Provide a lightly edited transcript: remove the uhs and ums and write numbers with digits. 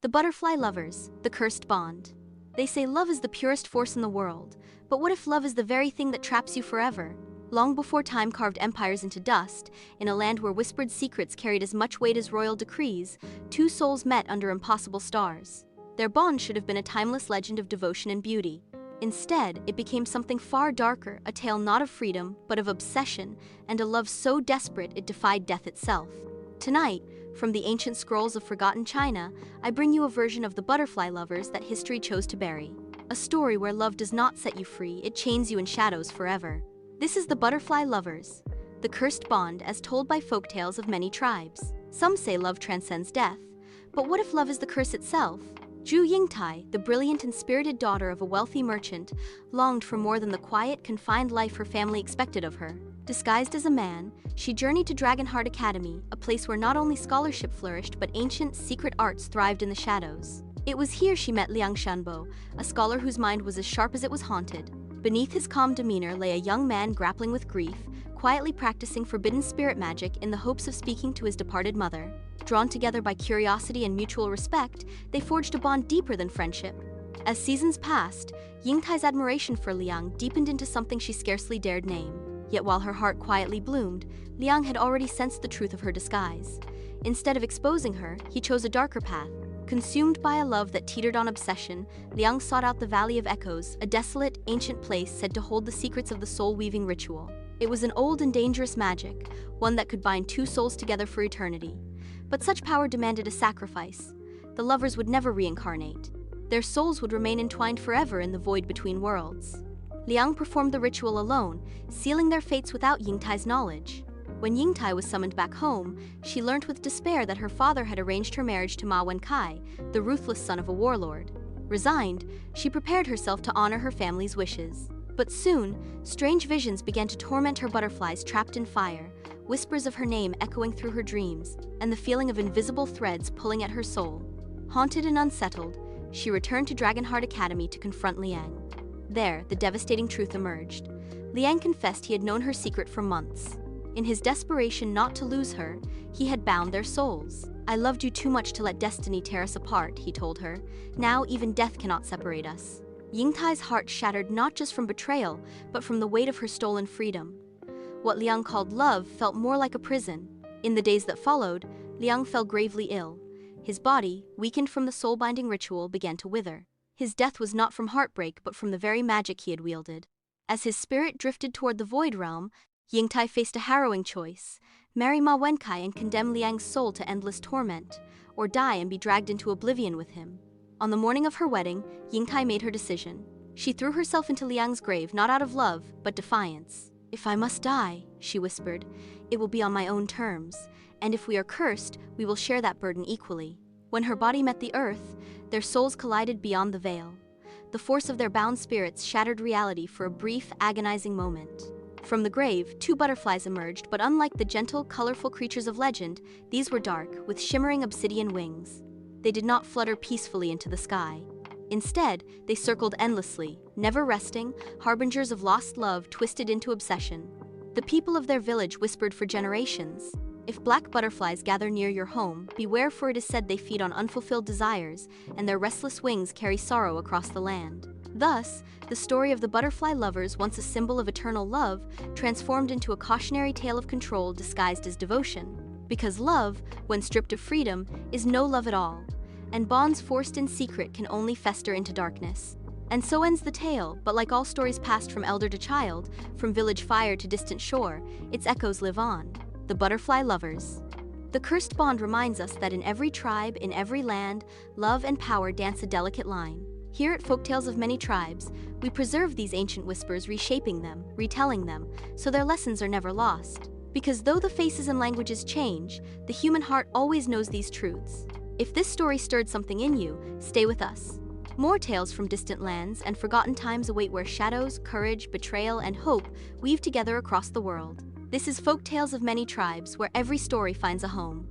The butterfly lovers, the cursed bond. They say love is the purest force in the world, but what if love is the very thing that traps you forever? Long before time carved empires into dust, in a land where whispered secrets carried as much weight as royal decrees, two souls met under impossible stars. Their bond should have been a timeless legend of devotion and beauty. Instead, it became something far darker, a tale not of freedom, but of obsession, and a love so desperate it defied death itself. Tonight, from the ancient scrolls of forgotten China, I bring you a version of the butterfly lovers that history chose to bury. A story where love does not set you free, it chains you in shadows forever. This is the butterfly lovers, the cursed bond as told by folktales of many tribes. Some say love transcends death, but what if love is the curse itself? Yingtai, the brilliant and spirited daughter of a wealthy merchant, longed for more than the quiet, confined life her family expected of her. Disguised as a man, she journeyed to Dragonheart Academy, a place where not only scholarship flourished but ancient, secret arts thrived in the shadows. It was here she met Liang Shanbo, a scholar whose mind was as sharp as it was haunted. Beneath his calm demeanor lay a young man grappling with grief, quietly practicing forbidden spirit magic in the hopes of speaking to his departed mother. Drawn together by curiosity and mutual respect, they forged a bond deeper than friendship. As seasons passed, Yingtai's admiration for Liang deepened into something she scarcely dared name. Yet while her heart quietly bloomed, Liang had already sensed the truth of her disguise. Instead of exposing her, he chose a darker path. Consumed by a love that teetered on obsession, Liang sought out the Valley of Echoes, a desolate, ancient place said to hold the secrets of the soul-weaving ritual. It was an old and dangerous magic, one that could bind two souls together for eternity. But such power demanded a sacrifice. The lovers would never reincarnate. Their souls would remain entwined forever in the void between worlds. Liang performed the ritual alone, sealing their fates without Yingtai's knowledge. When Yingtai was summoned back home, she learnt with despair that her father had arranged her marriage to Ma Wenkai, the ruthless son of a warlord. Resigned, she prepared herself to honor her family's wishes. But soon, strange visions began to torment her butterflies trapped in fire, whispers of her name echoing through her dreams, and the feeling of invisible threads pulling at her soul. Haunted and unsettled, she returned to Dragonheart Academy to confront Liang. There, the devastating truth emerged. Liang confessed he had known her secret for months. In his desperation not to lose her, he had bound their souls. "I loved you too much to let destiny tear us apart," he told her. "Now even death cannot separate us." Yingtai's heart shattered not just from betrayal, but from the weight of her stolen freedom. What Liang called love felt more like a prison. In the days that followed, Liang fell gravely ill. His body, weakened from the soul-binding ritual, began to wither. His death was not from heartbreak but from the very magic he had wielded. As his spirit drifted toward the Void Realm, Yingtai faced a harrowing choice: marry Ma Wenkai and condemn Liang's soul to endless torment, or die and be dragged into oblivion with him. On the morning of her wedding, Yingtai made her decision. She threw herself into Liang's grave not out of love, but defiance. "If I must die," she whispered, "it will be on my own terms, and if we are cursed, we will share that burden equally." When her body met the earth, their souls collided beyond the veil. The force of their bound spirits shattered reality for a brief, agonizing moment. From the grave, two butterflies emerged, but unlike the gentle, colorful creatures of legend, these were dark, with shimmering obsidian wings. They did not flutter peacefully into the sky. Instead, they circled endlessly, never resting, harbingers of lost love twisted into obsession. The people of their village whispered for generations, "If black butterflies gather near your home, beware, for it is said they feed on unfulfilled desires, and their restless wings carry sorrow across the land." Thus, the story of the butterfly lovers, once a symbol of eternal love, transformed into a cautionary tale of control disguised as devotion. Because love, when stripped of freedom, is no love at all, and bonds forced in secret can only fester into darkness. And so ends the tale, but like all stories passed from elder to child, from village fire to distant shore, its echoes live on. The butterfly lovers. The cursed bond reminds us that in every tribe, in every land, love and power dance a delicate line. Here at Folktales of Many Tribes, we preserve these ancient whispers, reshaping them, retelling them, so their lessons are never lost. Because though the faces and languages change, the human heart always knows these truths. If this story stirred something in you, stay with us. More tales from distant lands and forgotten times await, where shadows, courage, betrayal, and hope weave together across the world. This is Folktales of Many Tribes, where every story finds a home.